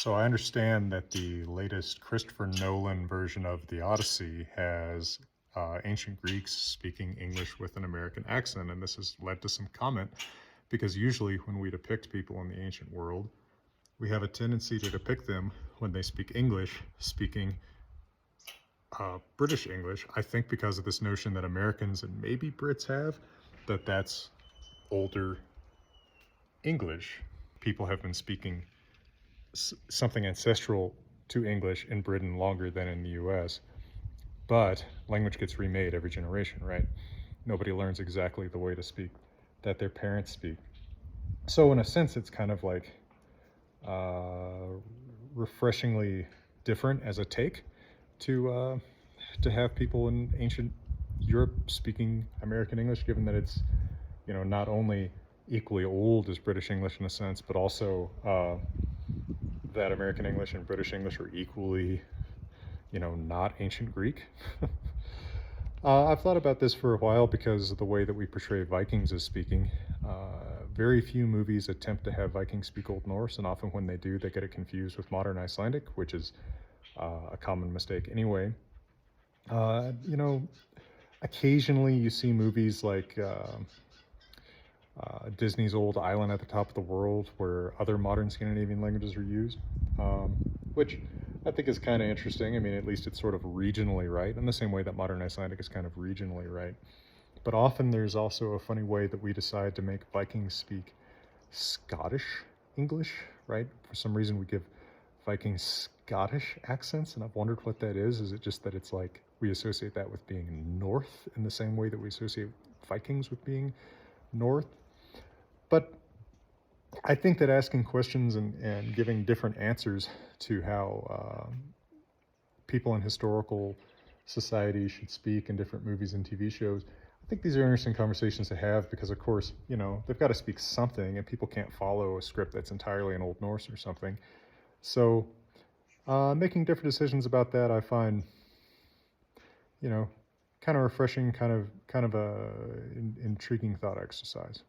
So I understand that the latest Christopher Nolan version of the Odyssey has ancient Greeks speaking English with an American accent, and this has led to some comment because usually when we depict people in the ancient world, we have a tendency to depict them when they speak English, speaking British English. I think because of this notion that Americans and maybe Brits have, that that's older English. People have been speaking something ancestral to English in Britain longer than in the US, but language gets remade every generation, right? Nobody learns exactly the way to speak that their parents speak. So in a sense, it's kind of like refreshingly different as a take to have people in ancient Europe speaking American English, given that it's, not only equally old as British English in a sense, but also that American English and British English are equally, not ancient Greek. I've thought about this for a while because of the way that we portray Vikings as speaking. Very few movies attempt to have Vikings speak Old Norse, and often when they do, they get it confused with modern Icelandic, which is a common mistake anyway. Occasionally you see movies like Disney's Old Island at the Top of the World, where other modern Scandinavian languages are used, which I think is kind of interesting. I mean, at least it's sort of regionally right, in the same way that modern Icelandic is kind of regionally right. But often there's also a funny way that we decide to make Vikings speak Scottish English, right? For some reason we give Vikings Scottish accents, and I've wondered what that is. Is it just that it's like we associate that with being North in the same way that we associate Vikings with being North? But I think that asking questions and giving different answers to how people in historical society should speak in different movies and TV shows, I think these are interesting conversations to have because, of course, they've got to speak something and people can't follow a script that's entirely in Old Norse or something. So making different decisions about that, I find, kind of refreshing, kind of a intriguing thought exercise.